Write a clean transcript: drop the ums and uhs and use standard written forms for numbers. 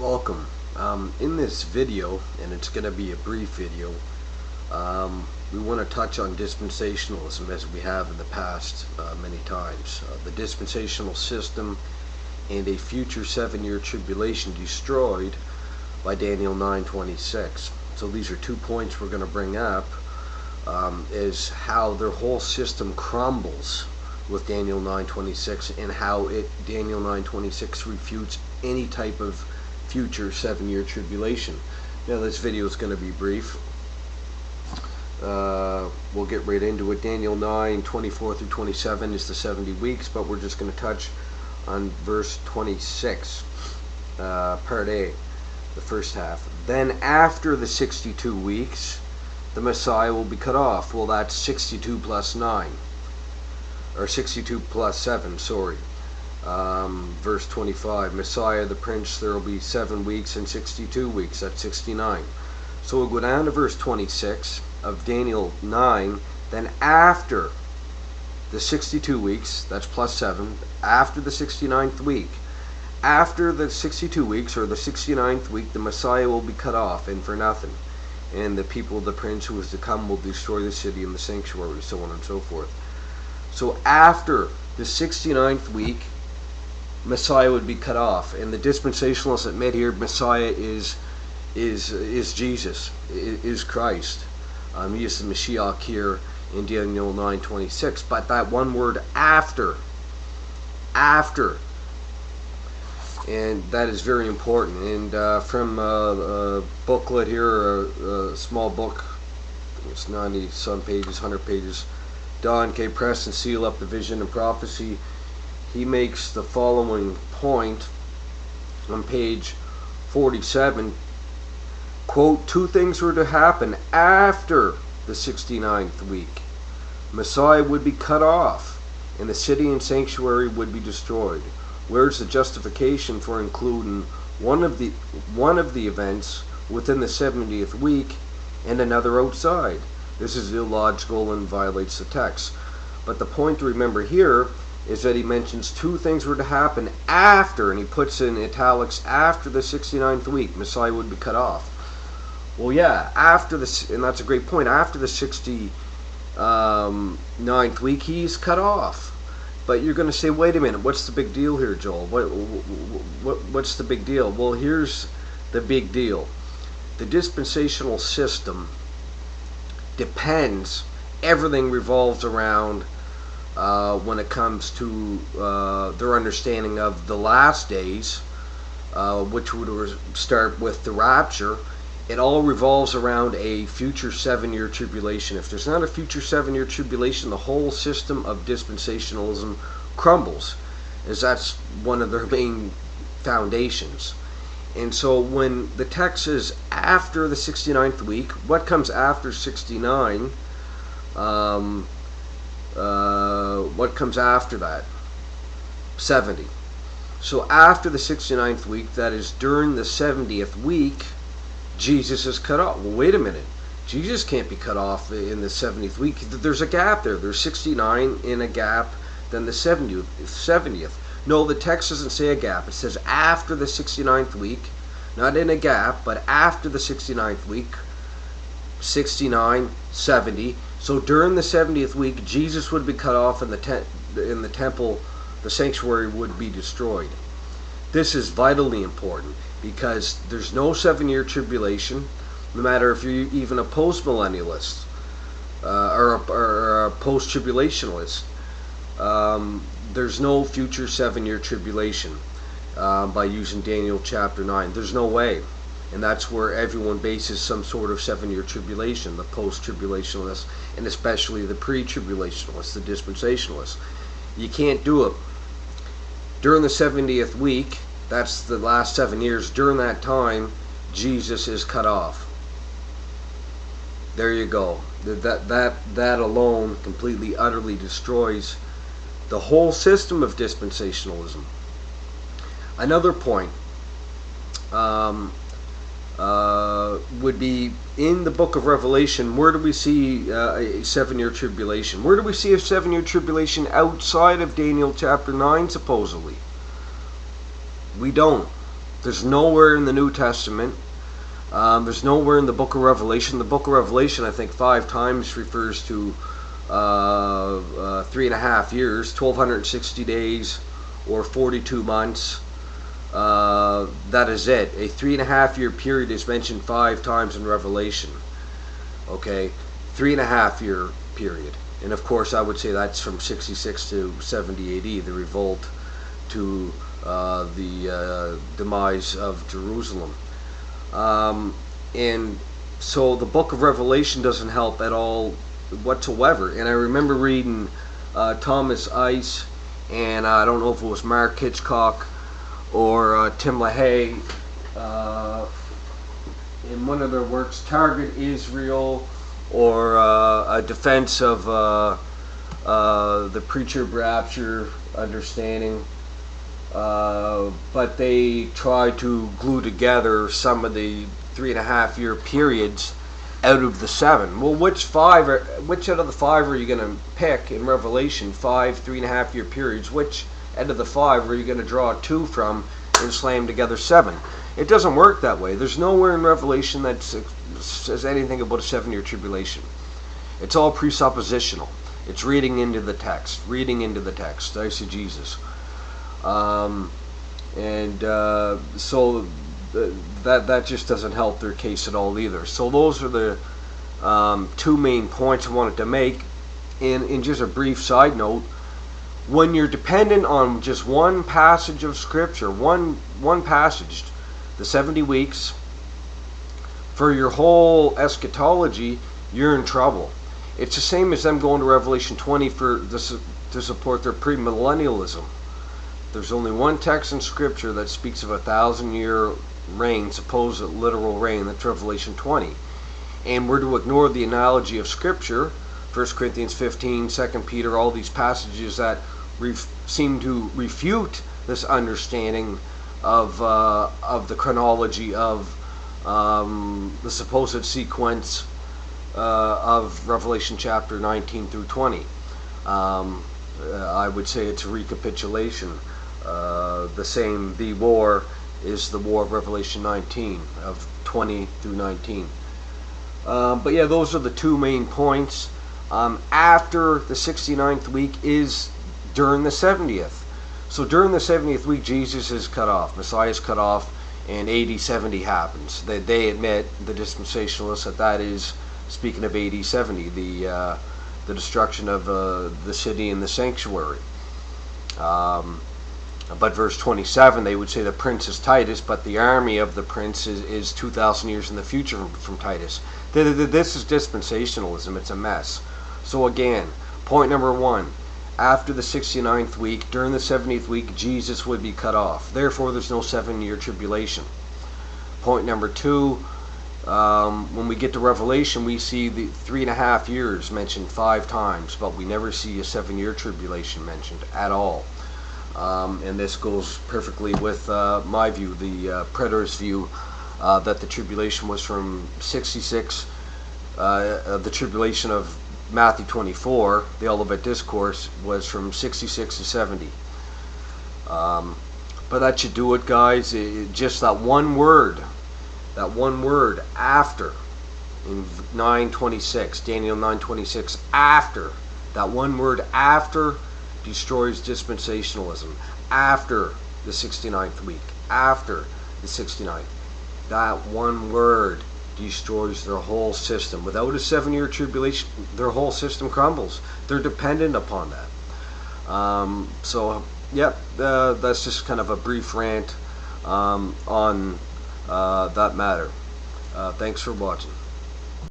Welcome. In this video, and it's going to be a brief video, we want to touch on dispensationalism as we have in the past many times. The dispensational system and a future 7-year tribulation destroyed by Daniel 9:26. So these are 2 points we're going to bring up, is how their whole system crumbles with Daniel 9:26 and how Daniel 9:26 refutes any type of future 7-year tribulation. Now this video is going to be brief. We'll get right into it. Daniel 9:24 through 27 is the 70 weeks, but we're just going to touch on verse 26, part A, the first half. Then after the 62 weeks, the Messiah will be cut off. Well, that's 62 plus 9, or 62 plus 7, sorry. Verse 25, Messiah the Prince, there will be 7 weeks and 62 weeks, that's 69. So we'll go down to verse 26 of Daniel 9. Then after the 62 weeks, that's plus 7, after the 69th week, after the 62 weeks, or the 69th week, the Messiah will be cut off, and for nothing. And the people of the Prince who is to come will destroy the city and the sanctuary, so on and so forth. So after the 69th week, Messiah would be cut off, and the dispensationalists admit here Messiah is Jesus, is Christ. He is the Mashiach here in Daniel 9:26. But that one word after, and that is very important. And from a booklet here, a small book, it's 90 some pages, 100 pages, Don K. Preston, Seal Up the Vision and Prophecy. He makes the following point on page 47, quote, 2 things were to happen after the 69th week. Messiah would be cut off, and the city and sanctuary would be destroyed. Where's the justification for including one of the events within the 70th week and another outside? This is illogical and violates the text. But the point to remember here is that he mentions 2 things were to happen after, and he puts in italics, after the 69th week, Messiah would be cut off. Well, yeah, after this, and that's a great point, after the 69th week, he's cut off. But you're going to say, wait a minute, what's the big deal here, Joel? What's the big deal? Well, here's the big deal. The dispensational system depends, everything revolves around when it comes to their understanding of the last days, which would start with the rapture. It all revolves around a future 7-year tribulation. If there's not a future 7-year tribulation, the whole system of dispensationalism crumbles, as that's one of their main foundations. And so when the text is after the 69th week, what comes after 69? What comes after that? 70. So after the 69th week, that is during the 70th week, Jesus is cut off. Well, wait a minute. Jesus can't be cut off in the 70th week. There's a gap there. There's 69 in a gap, then the 70th. No, the text doesn't say a gap. It says after the 69th week, not in a gap, but after the 69th week, 69, 70. So during the 70th week, Jesus would be cut off, and in the temple, the sanctuary would be destroyed. This is vitally important because there's no 7-year tribulation, no matter if you're even a post-millennialist or a post-tribulationalist. There's no future 7-year tribulation by using Daniel chapter 9. There's no way. And that's where everyone bases some sort of 7-year tribulation, the post-tribulationalists, and especially the pre-tribulationalists, the dispensationalists. You can't do it. During the 70th week, that's the last 7 years, during that time, Jesus is cut off. There you go. That alone completely, utterly destroys the whole system of dispensationalism. Another point, would be in the book of Revelation. Where do we see a 7-year tribulation? Where do we see a 7-year tribulation outside of Daniel chapter 9, supposedly? We don't. There's nowhere in the New Testament. There's nowhere in the book of Revelation. The book of Revelation, I think, 5 times refers to 3.5 years, 1,260 days, or 42 months. That is it. A 3.5 year period is mentioned 5 times in Revelation. Okay, 3.5 year period. And of course, I would say that's from 66 to 70 AD, the revolt to the demise of Jerusalem. And so the book of Revelation doesn't help at all whatsoever. And I remember reading Thomas Ice, and I don't know if it was Mark Hitchcock or Tim LaHaye, in one of their works, Target Israel, or a defense of the pre-trib rapture understanding. But they try to glue together some of the 3.5 year periods out of the 7. Well, which out of the 5 are you going to pick in Revelation? 5 3.5 year periods. Which out of the 5 are you going to draw 2 from and slam together 7? It doesn't work that way. There's nowhere in Revelation that says anything about a 7-year tribulation. It's all presuppositional. It's reading into the text. I see Jesus. So that just doesn't help their case at all either. So those are the 2 main points I wanted to make. And in just a brief side note, when you're dependent on just one passage of Scripture, one passage, the 70 weeks, for your whole eschatology, you're in trouble. It's the same as them going to Revelation 20 to support their premillennialism. There's only one text in Scripture that speaks of 1,000-year reign, supposed literal reign. That's Revelation 20. And we're to ignore the analogy of Scripture, 1 Corinthians 15, 2 Peter, all these passages that seem to refute this understanding of the chronology of the supposed sequence of Revelation chapter 19 through 20. I would say it's a recapitulation. The war is the war of Revelation 19, of 20 through 19. But yeah, those are the 2 main points. After the 69th week is during the 70th. So during the 70th week, Jesus is cut off, Messiah is cut off, and AD 70 happens. They admit, the dispensationalists, that is speaking of AD 70, the destruction of the city and the sanctuary. But verse 27, they would say the prince is Titus, but the army of the prince is 2,000 years in the future from Titus. This is dispensationalism. It's a mess. So again, point number 1, after the 69th week, during the 70th week, Jesus would be cut off. Therefore, there's no 7-year tribulation. Point number 2, when we get to Revelation, we see the 3.5 years mentioned 5 times, but we never see a 7-year tribulation mentioned at all. And this goes perfectly with my view, the preterist view, that the tribulation was from 66, the tribulation of Matthew 24, the Olivet Discourse, was from 66 to 70. But that should do it, guys. Just that one word after, in 9:26, Daniel 9:26, after, that one word after destroys dispensationalism. After the 69th week, after the 69th, that one word destroys their whole system. Without a 7-year tribulation, their whole system crumbles. They're dependent upon that. That's just kind of a brief rant on that matter. Thanks for watching.